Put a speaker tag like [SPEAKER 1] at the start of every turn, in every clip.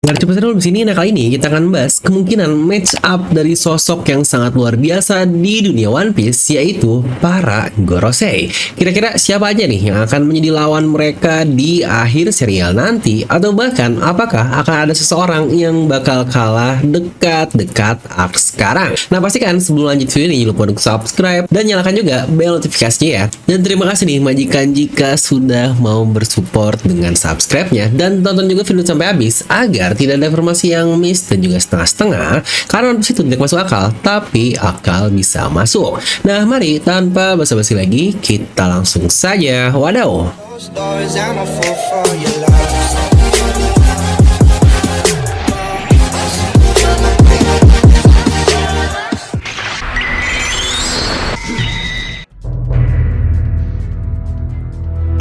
[SPEAKER 1] Nggak cepet dulu di sini. Nah, kali ini kita akan membahas kemungkinan match up dari sosok yang sangat luar biasa di dunia One Piece, yaitu para Gorosei. Kira-kira siapa aja nih yang akan menjadi lawan mereka di akhir serial nanti? Atau bahkan apakah akan ada seseorang yang bakal kalah dekat-dekat arc sekarang? Nah, pastikan sebelum lanjut video ini jangan lupa untuk subscribe dan nyalakan juga bel notifikasinya ya. Dan terima kasih nih majikan jika sudah mau bersupport dengan subscribe-nya, dan tonton juga video sampai habis agar tidak ada informasi yang miss dan juga setengah-setengah, karena di situ tidak masuk akal tapi akal bisa masuk. Nah, mari tanpa basa-basi lagi kita langsung saja wadaw.
[SPEAKER 2] Stories, I'm a fool for your love.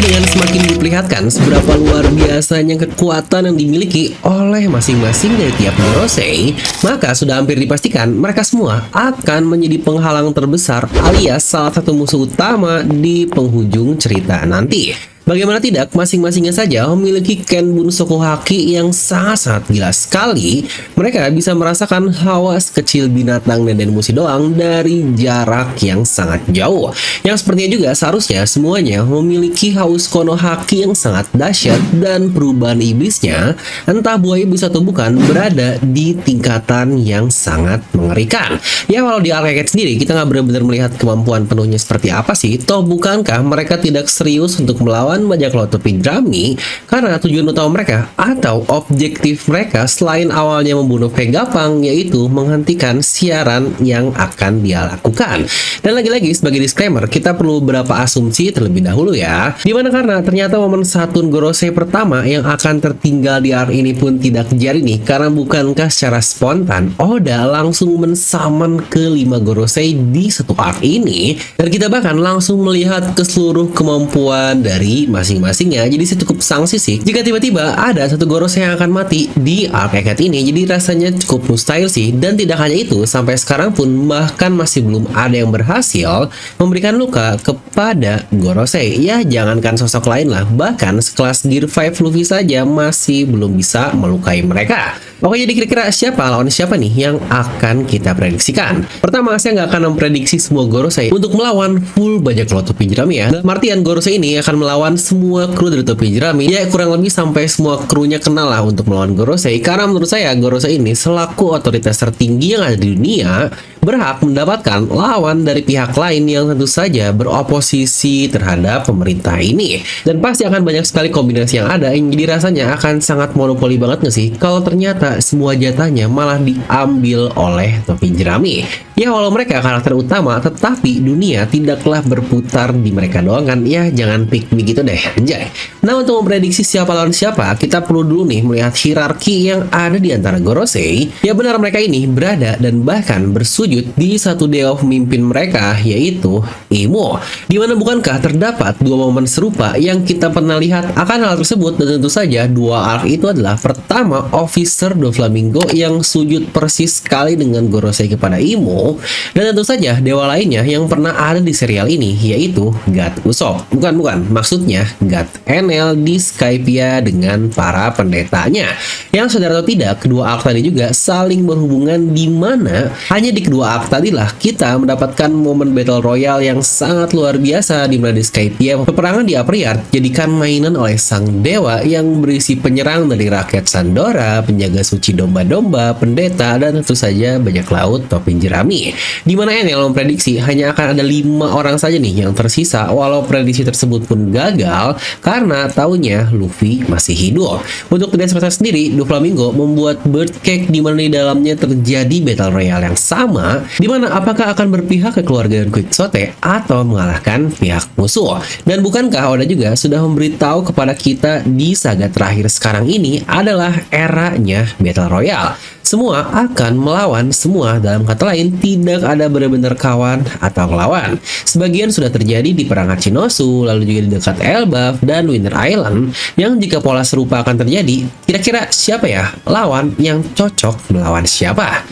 [SPEAKER 1] Dengan semakin diperlihatkan seberapa luar biasanya kekuatan yang dimiliki oleh masing-masing dari tiap Gorosei, maka sudah hampir dipastikan mereka semua akan menjadi penghalang terbesar alias salah satu musuh utama di penghujung cerita nanti. Bagaimana tidak, masing-masingnya saja memiliki Ken Bunsoku Haki yang sangat-sangat gila sekali. Mereka bisa merasakan hawas kecil binatang dan musi doang dari jarak yang sangat jauh. Yang sepertinya juga seharusnya semuanya memiliki haus Kono Haki yang sangat dahsyat, dan perubahan iblisnya, entah buaya bisa atau bukan, berada di tingkatan yang sangat mengerikan. Ya, walau di Arcade sendiri kita nggak benar-benar melihat kemampuan penuhnya seperti apa sih, toh bukankah mereka tidak serius untuk melawan bajak laut topi jerami, karena tujuan utama mereka atau objektif mereka selain awalnya membunuh Vegapunk, yaitu menghentikan siaran yang akan dia lakukan. Dan lagi-lagi sebagai disclaimer, kita perlu beberapa asumsi terlebih dahulu ya, dimana karena ternyata momen Saturn Gorosei pertama yang akan tertinggal di arc ini pun tidak terjadi nih, karena bukankah secara spontan Oda langsung mensaman ke 5 Gorosei di satu arc ini, dan kita bahkan langsung melihat ke seluruh kemampuan dari masing-masingnya. Jadi saya cukup sanksi sih jika tiba-tiba ada satu Gorosei yang akan mati di arc ini. Jadi rasanya cukup mustahil sih, dan tidak hanya itu, sampai sekarang pun bahkan masih belum ada yang berhasil memberikan luka kepada Gorosei. Ya, jangankan sosok lain lah, bahkan sekelas Gear 5 Luffy saja masih belum bisa melukai mereka. Oke, jadi kira-kira lawan siapa nih yang akan kita prediksikan? Pertama, saya nggak akan memprediksi semua Gorosei untuk melawan full bajak laut topi jerami ya. Dalam artian Gorosei ini akan melawan semua kru dari topi jerami, ya kurang lebih sampai semua krunya kenal lah untuk melawan Gorosei. Karena menurut saya Gorosei ini selaku otoritas tertinggi yang ada di dunia berhak mendapatkan lawan dari pihak lain yang tentu saja beroposisi terhadap pemerintah ini. Dan pasti akan banyak sekali kombinasi yang ada, yang jadi rasanya akan sangat monopoli banget nggak sih kalau ternyata semua jatahnya malah diambil oleh topi jerami. Ya, walau mereka karakter utama, tetapi dunia tidaklah berputar di mereka doang kan. Ya, jangan pick begitu deh, anjay. Nah, untuk memprediksi siapa lawan siapa, kita perlu dulu nih melihat hierarki yang ada di antara Gorosei. Ya benar, mereka ini berada dan bahkan bersujud di satu dewa pemimpin mereka, yaitu Imo. Dimana bukankah terdapat dua momen serupa yang kita pernah lihat akan hal tersebut, dan tentu saja dua arc itu adalah pertama Officer Doflamingo yang sujud persis sekali dengan Gorosei kepada Imo, dan tentu saja dewa lainnya yang pernah ada di serial ini, yaitu God Usopp. Bukan, maksudnya God Enel di Skypiea dengan para pendetanya. Yang sadar atau tidak, kedua arc tadi juga saling berhubungan, di mana hanya di kedua arc tadilah kita mendapatkan momen battle royale yang sangat luar biasa, di mana di Skypiea peperangan di Upper Yard jadikan mainan oleh sang dewa yang berisi penyerang dari rakyat Sandora, penjaga suci domba-domba, pendeta, dan tentu saja bajak laut topi jerami. Di mana Enel memprediksi hanya akan ada 5 orang saja nih yang tersisa, walau prediksi tersebut pun gagal karena taunya Luffy masih hidup. Untuk tidak spesial sendiri, Doflamingo membuat bird cake di mana di dalamnya terjadi battle royale yang sama, di mana apakah akan berpihak ke keluarga Quixote atau mengalahkan pihak musuh. Dan bukankah Oda juga sudah memberitahu kepada kita di saga terakhir sekarang ini adalah eranya battle royale. Semua akan melawan semua, dalam kata lain tidak ada benar-benar kawan atau lawan. Sebagian sudah terjadi di perang Hachinosu, lalu juga di dekat Elbaf dan Winter Island, yang jika pola serupa akan terjadi, kira-kira siapa ya lawan yang cocok melawan siapa?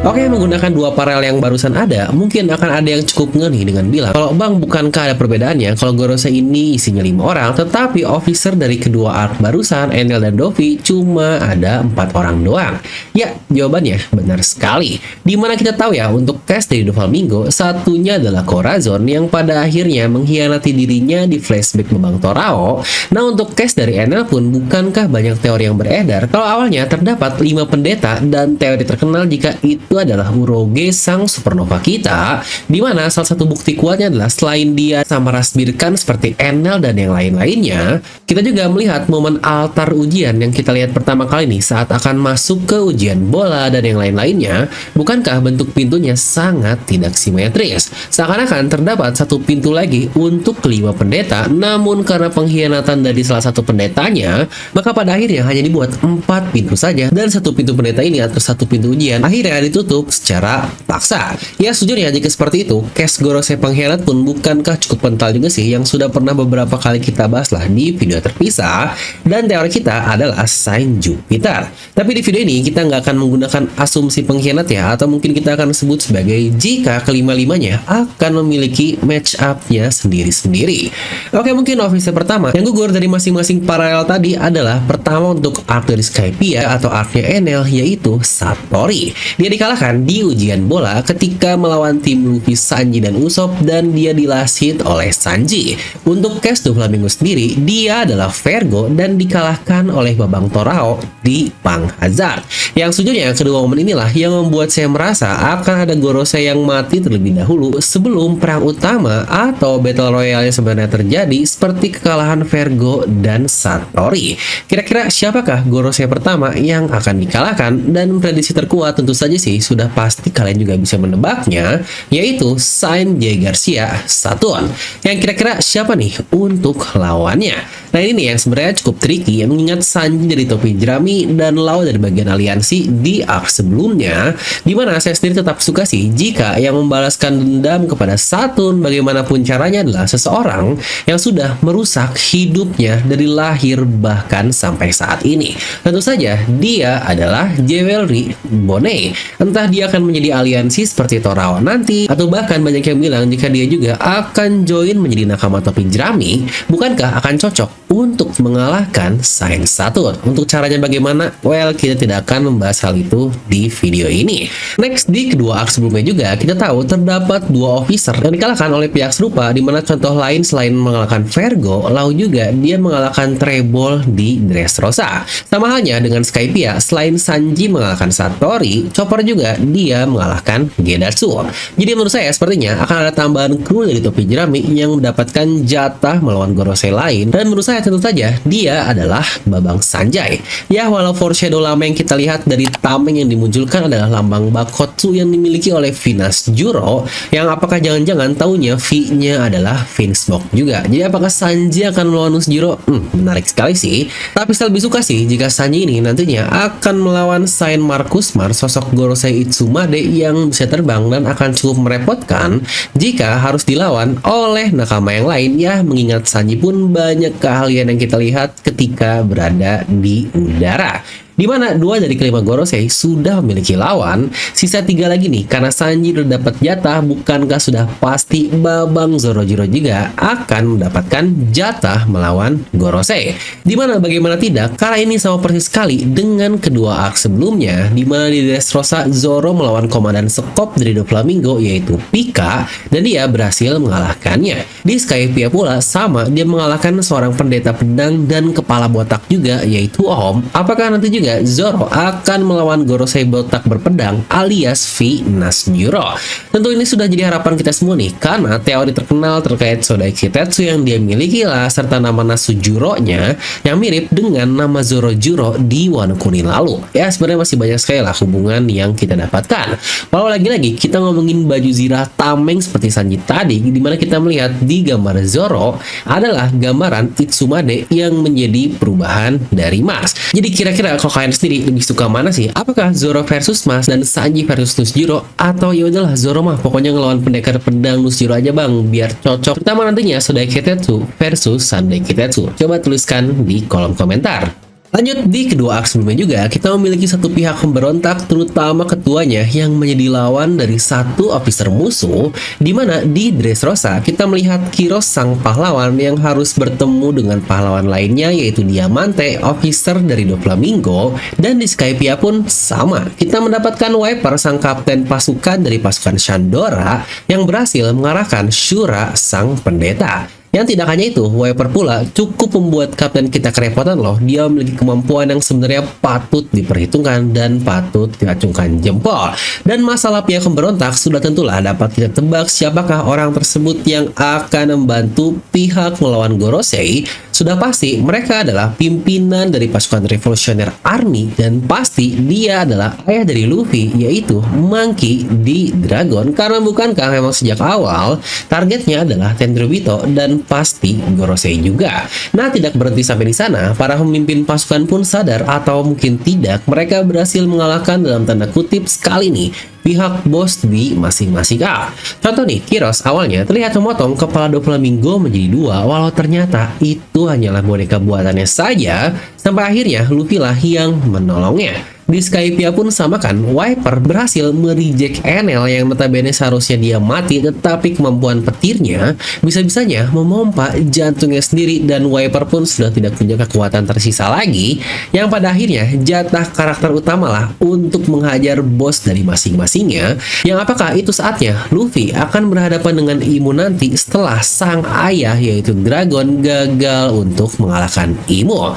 [SPEAKER 1] Oke, menggunakan dua paralel yang barusan ada, mungkin akan ada yang cukup ngeh dengan bilang, kalau bang, bukankah ada perbedaannya kalau Gorosei ini isinya 5 orang, tetapi officer dari kedua arc barusan, Enel dan Dovi, cuma ada 4 orang doang? Ya, jawabannya benar sekali. Dimana kita tahu ya, untuk cast dari Doflamingo, satunya adalah Corazon yang pada akhirnya mengkhianati dirinya di flashback Babang Torao. Nah, untuk cast dari Enel pun, bukankah banyak teori yang beredar kalau awalnya terdapat 5 pendeta, dan teori terkenal jika itu adalah Uroge sang supernova kita, dimana salah satu bukti kuatnya adalah selain dia sama rasbirkan seperti Enel dan yang lain-lainnya, kita juga melihat momen altar ujian yang kita lihat pertama kali nih saat akan masuk ke ujian bola dan yang lain-lainnya. Bukankah bentuk pintunya sangat tidak simetris? Seakan-akan terdapat satu pintu lagi untuk kelima pendeta, namun karena pengkhianatan dari salah satu pendetanya, maka pada akhirnya hanya dibuat 4 pintu saja, dan satu pintu pendeta ini atau satu pintu ujian akhirnya ditutup secara paksa. Ya, sejujurnya jika seperti itu, case Gorosei pengkhianat pun bukankah cukup kental juga sih, yang sudah pernah beberapa kali kita bahas lah di video terpisah, dan teori kita adalah sign Jupiter. Tapi di video ini kita nggak akan menggunakan asumsi pengkhianat ya, atau mungkin kita akan sebut sebagai jika kelima-limanya akan memiliki match up-nya sendiri-sendiri. Oke, mungkin officer pertama yang gugur dari masing-masing paralel tadi adalah pertama untuk arc dari Skypiea atau arc-nya Enel, yaitu Satori. Dia dikalahkan di ujian bola ketika melawan tim Luffy, Sanji, dan Usopp, dan dia dilasit oleh Sanji. Untuk case Doflamingo sendiri, dia adalah Vergo dan dikalahkan oleh Babang Torao di Pang Hazard. Yang sejujurnya kedua momen inilah yang membuat saya merasa akan ada Gorosei yang mati terlebih dahulu sebelum perang utama atau battle royale yang sebenarnya terjadi, seperti kekalahan Vergo dan Satori. Kira-kira siapakah Gorosei pertama yang akan dikalahkan? Dan prediksi terkuat tentu saja sih sudah pasti kalian juga bisa menebaknya, yaitu Saint J. Garcia Saturn. Yang kira-kira siapa nih untuk lawannya? Nah, ini nih yang sebenarnya cukup tricky, yang mengingat Sanji dari topi jerami dan Lau dari bagian aliansi di arc sebelumnya, dimana saya sendiri tetap suka sih jika yang membalaskan dendam kepada Saturn bagaimanapun caranya adalah seseorang yang sudah merusak hidupnya dari lahir bahkan sampai saat ini. Tentu saja dia adalah Jewelry Bonney. Entah dia akan menjadi aliansi seperti Torao nanti, atau bahkan banyak yang bilang jika dia juga akan join menjadi nakama topi jerami, bukankah akan cocok untuk mengalahkan Saint Saturn? Untuk caranya bagaimana? Well, kita tidak akan membahas hal itu di video ini. Next, di kedua arc sebelumnya juga kita tahu terdapat 2 officer yang dikalahkan oleh pihak serupa, dimana contoh lain selain mengalahkan Vergo, Lau juga dia mengalahkan Treble di Dressrosa. Sama halnya dengan Skypiea, selain Sanji mengalahkan Satori, Chopper juga dia mengalahkan Gedatsu. Jadi menurut saya sepertinya akan ada tambahan kru dari topi jerami yang mendapatkan jatah melawan Gorosei lain, dan menurut saya tentu saja dia adalah Babang Sanjay. Ya, walau foreshadow lama yang kita lihat dari tameng yang dimunculkan adalah lambang Bakotsu yang dimiliki oleh Venus Juro, yang apakah jangan-jangan taunya V-nya adalah Vinsmoke juga. Jadi apakah Sanji akan melawan Juro? Menarik sekali sih. Tapi saya lebih suka sih jika Sanji ini nantinya akan melawan Saint Marcus Mars, sosok Gorosei Itsumade yang bisa terbang dan akan cukup merepotkan jika harus dilawan oleh nakama yang lain ya, mengingat Sanji pun banyak keahlian yang kita lihat ketika berada di udara. di mana 2 dari kelima Gorosei sudah memiliki lawan, sisa 3 lagi nih. Karena Sanji udah dapat jatah, bukankah sudah pasti Babang Zorojiro juga akan mendapatkan jatah melawan Gorosei? Dimana bagaimana tidak, kala ini sama persis sekali dengan kedua arc sebelumnya, dimana di Dressrosa Zoro melawan komandan sekop dari Doflamingo yaitu Pika, dan dia berhasil mengalahkannya. Di Skypiea pula sama, dia mengalahkan seorang pendeta pedang dan kepala botak juga yaitu Om. Apakah nanti juga Zoro akan melawan Gorosei botak berpedang alias Venus Juro? Tentu ini sudah jadi harapan kita semua nih, karena teori terkenal terkait Sodai Kitetsu yang dia miliki lah, serta nama Nasujuro-nya yang mirip dengan nama Zoro Juro di Wano Kuni lalu. Ya, sebenarnya masih banyak sekali lah hubungan yang kita dapatkan. Walau lagi-lagi kita ngomongin baju zirah tameng seperti Sanji tadi, dimana kita melihat di gambar Zoro adalah gambaran Itsumade yang menjadi perubahan dari Mars. Jadi kira-kira kalau kalian sendiri lebih suka mana sih? Apakah Zoro versus Mars dan Sanji versus Nusjuro, atau ya udahlah Zoro mah pokoknya ngelawan pendekar pedang Nusjuro aja bang, biar cocok. Pertama nantinya Sodai Kitetsu versus Sandai Kitetsu. Coba tuliskan di kolom komentar. Lanjut di kedua arc sebelumnya juga, kita memiliki satu pihak pemberontak, terutama ketuanya yang menjadi lawan dari satu officer musuh, di mana di Dressrosa kita melihat Kiros sang pahlawan yang harus bertemu dengan pahlawan lainnya yaitu Diamante, officer dari Doflamingo, dan di Skypiea pun sama. Kita mendapatkan Wiper sang kapten pasukan dari pasukan Shandora yang berhasil mengarahkan Shura sang pendeta. Yang tidak hanya itu, Wiper pula cukup membuat kapten kita kerepotan loh. Dia memiliki kemampuan yang sebenarnya patut diperhitungkan dan patut diacungkan jempol. Dan masalah pihak pemberontak sudah tentulah dapat kita tebak siapakah orang tersebut yang akan membantu pihak melawan Gorosei. Sudah pasti mereka adalah pimpinan dari pasukan Revolutionary Army dan pasti dia adalah ayah dari Luffy yaitu Monkey D. Dragon, karena bukankah memang sejak awal targetnya adalah Tenryubito dan pasti Gorosei juga. Nah, tidak berhenti sampai di sana, para pemimpin pasukan pun sadar atau mungkin tidak mereka berhasil mengalahkan dalam tanda kutip sekali nih pihak bos di masing-masing arc. Contoh nih, Kiros awalnya terlihat memotong kepala Doflamingo menjadi dua, walau ternyata itu hanyalah boneka buatannya saja, sampai akhirnya Luffy lah yang menolongnya. Di Skypiea pun sama kan, Wiper berhasil mereject Enel yang notabene seharusnya dia mati, tetapi kemampuan petirnya bisa-bisanya memompa jantungnya sendiri dan Wiper pun sudah tidak punya kekuatan tersisa lagi, yang pada akhirnya jatah karakter utama lah untuk menghajar bos dari masing-masingnya, yang apakah itu saatnya Luffy akan berhadapan dengan Imo nanti setelah sang ayah yaitu Dragon gagal untuk mengalahkan Imo.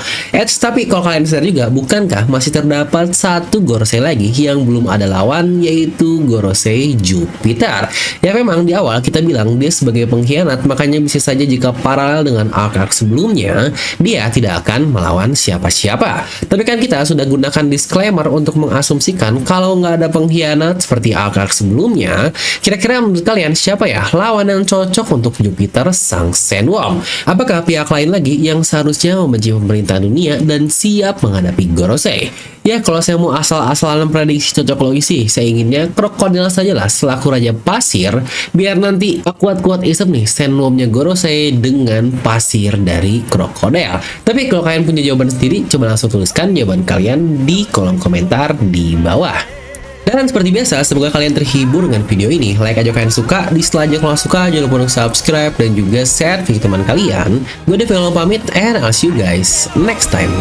[SPEAKER 1] Tapi kalau kalian sadar juga, bukankah masih terdapat satu Gorosei lagi yang belum ada lawan yaitu Gorosei Jupiter. Ya memang di awal kita bilang dia sebagai pengkhianat, makanya bisa saja jika paralel dengan arc sebelumnya dia tidak akan melawan siapa-siapa. Tapi kan kita sudah gunakan disclaimer untuk mengasumsikan kalau nggak ada pengkhianat seperti arc sebelumnya, kira-kira menurut kalian siapa ya lawan yang cocok untuk Jupiter sang Sandworm? Apakah pihak lain lagi yang seharusnya membenci pemerintah dunia dan siap menghadapi Gorosei? Ya, kalau saya mau asal-asalan prediksi cocok logis sih, saya inginnya krokodil saja lah selaku raja pasir, biar nanti kuat-kuat isep nih Sandwormnya Gorosei dengan pasir dari krokodil. Tapi kalau kalian punya jawaban sendiri, coba langsung tuliskan jawaban kalian di kolom komentar di bawah. Dan seperti biasa, semoga kalian terhibur dengan video ini. Like aja kalian suka, dislike aja kalau suka, jangan lupa untuk subscribe dan juga share video teman kalian. Gue Devil pamit, and I'll see you guys next time.